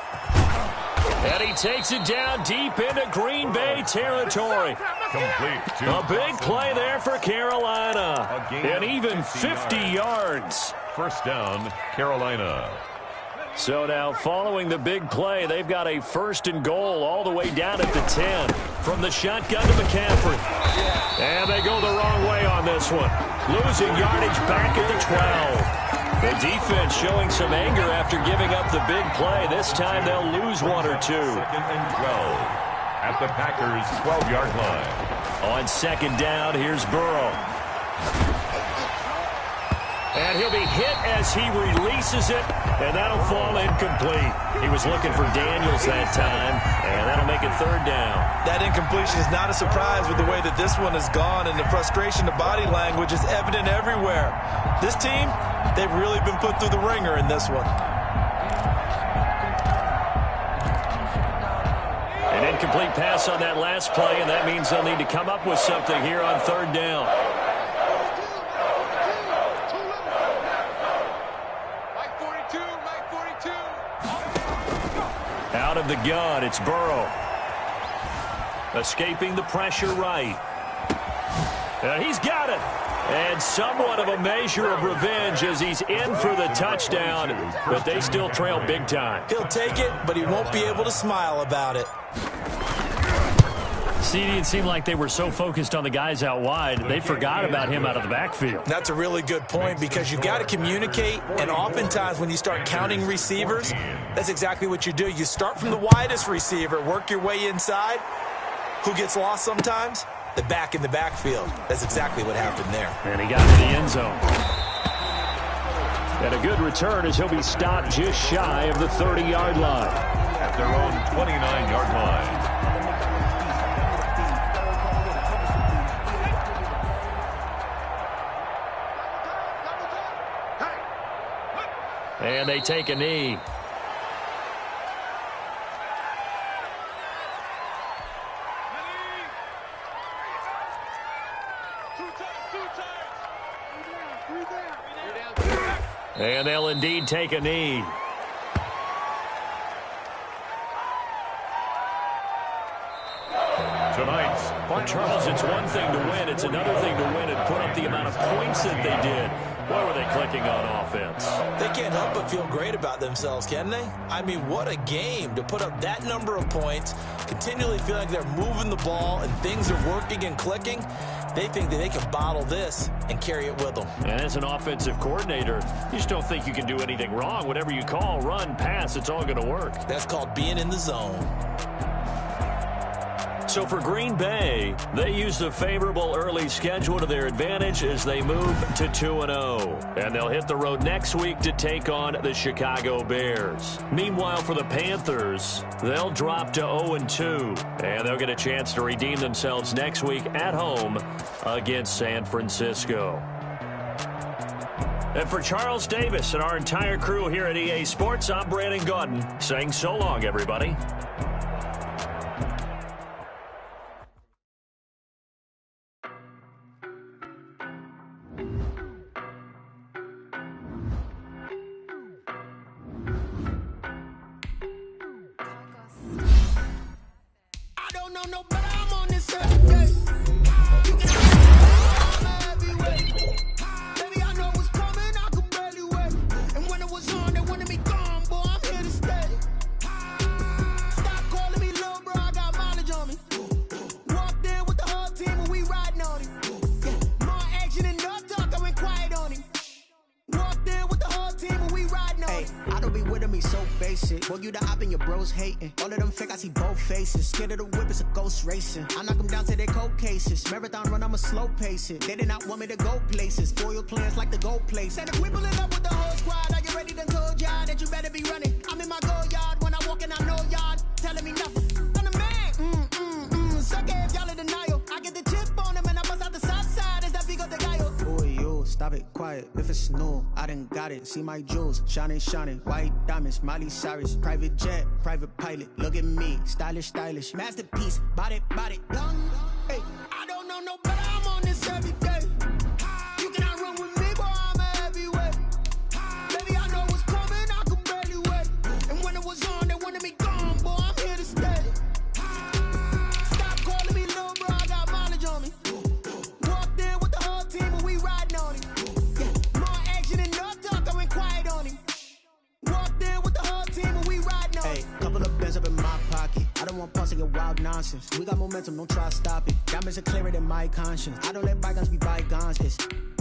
And he takes it down deep into Green Bay territory. Complete. A big play there for Carolina. And even 50 yards. First down, Carolina. So now following the big play, they've got a 1st and goal all the way down at the 10. From the shotgun to McCaffrey. And they go the wrong way on this one. Losing yardage back at the 12. The defense showing some anger after giving up the big play. This time they'll lose 1 or 2. 2nd and 12 at the Packers' 12-yard line. On 2nd down, here's Burrow. And he'll be hit as he releases it, and that'll fall incomplete. He was looking for Daniels that time, and that'll make it 3rd down. That incompletion is not a surprise with the way that this one has gone, and the frustration, the body language is evident everywhere. This team, they've really been put through the ringer in this one. An incomplete pass on that last play, and that means they'll need to come up with something here on 3rd down. Out of the gun, it's Burrow. Escaping the pressure right. And he's got it. And somewhat of a measure of revenge as he's in for the touchdown, but they still trail big time. He'll take it, but he won't be able to smile about it. CD, it seemed like they were so focused on the guys out wide, they forgot about him out of the backfield. That's a really good point because you've got to communicate, and oftentimes when you start counting receivers, that's exactly what you do. You start from the widest receiver, work your way inside. Who gets lost sometimes? The back in the backfield. That's exactly what happened there. And he got to the end zone. And a good return as he'll be stopped just shy of the 30-yard line. At their own 29-yard line. And they take a knee. And they'll indeed take a knee. Tonight's Charles, it's one thing to win. It's another thing to win and put up the amount of points that they did. Why were they clicking on offense? They can't help but feel great about themselves, can they? I mean, what a game to put up that number of points, continually feel like they're moving the ball and things are working and clicking. They think that they can bottle this and carry it with them. And as an offensive coordinator, you just don't think you can do anything wrong. Whatever you call, run, pass, it's all going to work. That's called being in the zone. So for Green Bay, they use the favorable early schedule to their advantage as they move to 2-0. And they'll hit the road next week to take on the Chicago Bears. Meanwhile, for the Panthers, they'll drop to 0-2. And they'll get a chance to redeem themselves next week at home against San Francisco. And for Charles Davis and our entire crew here at EA Sports, I'm Brandon Gaudin saying so long, everybody. Racing. I knock them down to their cold cases. Marathon run, I'm a slow pace it. They did not want me to go places. Foil plans like the gold place. And if we pulling up with the whole squad, are you ready? Done told y'all that you better be running. I'm in my go yard when I walk in, I know y'all telling me nothing. I'm the man. Suck it if y'all in denial. I get the chip on them and I bust out the south side. Is that big of the guy? Boy, you stop it, quiet. If it's new, I done got it. See my jewels, shining, white diamonds, Miley Cyrus, private jet, private pilot. Look at me, stylish, masterpiece, body, done. Hey, I don't know know no better, I'm on this every day. You cannot run with me, boy, I'm a heavyweight. Baby, I know what's coming, I could barely wait. And when it was on, they wanted me gone, boy, I'm here to stay. Stop calling me little bro, I got mileage on me. Walked in with the whole team and we riding on him. Yeah, more action than no talk, I went quiet on him. Walked in with the whole team and we riding on him. Hey, couple of bands up in my pocket. I don't want pulse to get wild nonsense. We got momentum, don't try to stop it. Diamonds are clearer than my conscience. I don't let bygones be bygones.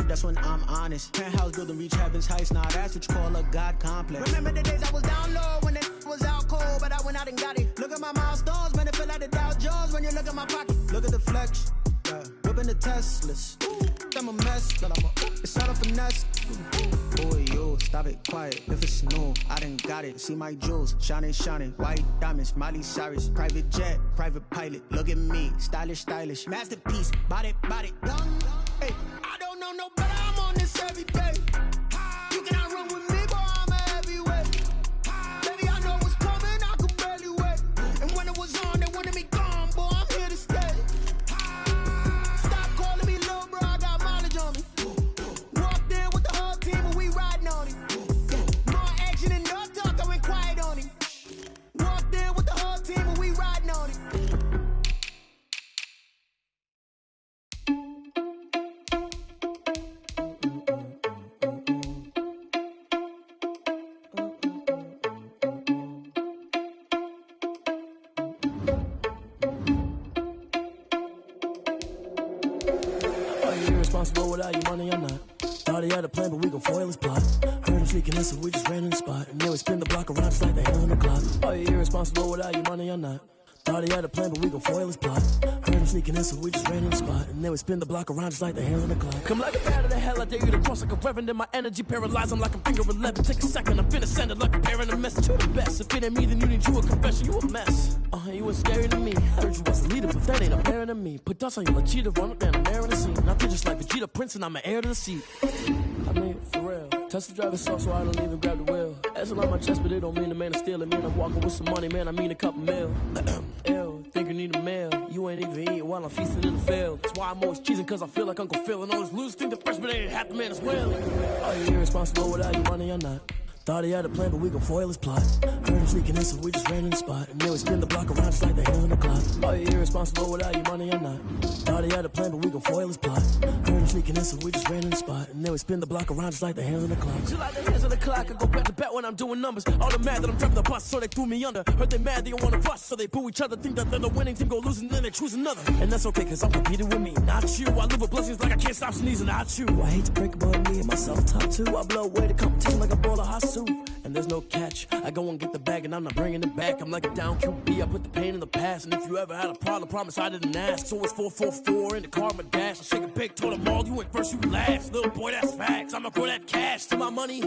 That's when I'm honest. Penthouse building, reach heaven's heights. Now that's what you call a God complex. Remember the days I was down low when it was out cold, but I went out and got it. Look at my milestones, man, it feel like the Dow Jones when you look at my pocket. Look at the flex, yeah. Whipping the Teslas. I'm a mess, but it's all a finesse. Boy, yo, stop it, quiet. If it's new, I done got it. See my jewels, shining, shining. White diamonds, Miley Cyrus. Private jet, private pilot. Look at me, stylish, stylish. Masterpiece, body, young. Hey, I don't know no better, I'm on this every day. You cannot run with me, boy, I'm a heavyweight. Baby, I know what's coming, I could barely wait. And when it was on, they wanted me gone, boy, I'm here to stay. Stop calling me little bro, I got mileage on me. Walked in with the whole team and we riding on him. More action than no talk, I went quiet on him. Walked in with the whole team and we riding on him. Responsible without your money, I'm not. Thought he had a plan, but we gon' foil his plot. Heard him sneaking in, so we just ran in the spot. And then we spin the block around just like the hell in the clock. Oh, yeah, irresponsible without your money, I'm not. Thought he had a plan, but we gon' foil his plot. Heard him sneaking in, so we just ran in the spot. And then we spin the block around just like the hell in the clock. Come like a bat of the hell, I dare you to cross like a reverend. And my energy paralyzed, I'm like a finger 11. Take a second, I'm finna send it like a parent, a message. You the best, if it ain't me, then you need you a confession. You a mess, you was scary to me. Heard you was a leader, but that ain't apparent to me. Put dust on you like cheetah, run up down the air in the scene. I feel just like Vegeta Prince, and I'm an heir to the seat. I mean, for real. Tesla driver soft, so I don't even grab the wheel. That's on my chest, but it don't mean the man is stealing. Man, I'm walking with some money, man, I mean a couple mil. Ew, think you need a meal. You ain't even eating while I'm feasting in the field. That's why I'm always cheesing, cause I feel like Uncle Phil. And all those losers think the freshman ain't half the man as well. Are you irresponsible without your money or not? Thought he had a plan, but we gon' foil his plot. Heard him sneaking in, so we just ran in the spot. And then we spin the block around just like the hell in the clock. Are you irresponsible without your money or not? Thought he had a plan, but we gon' foil his plot. Heard him sneaking in, so we just ran in the spot. And then we spin the block around just like the hands on the clock. Just like the hands on the clock, I go back to back when I'm doing numbers. All the mad that I'm driving the bus, so they threw me under. Heard they mad, they don't wanna fuss, so they boo each other. Think that they're the winning team, go losing, then they choose another. And that's okay, cause I'm competing with me, not you. I live with blessings like I can't stop sneezing, not you. I hate to break about me and myself top two. I blow away the competition like a bowl of hot soup. And there's no catch. I go and get the bag and I'm not bringing it back. I'm like a down QB, I put the pain in the past. And if you ever had a problem, promise I didn't ask. So it's 444 in the car, my dash. I shake a big, told them all, you went first, you last. Little boy, that's facts. I'ma grow that cash to my money.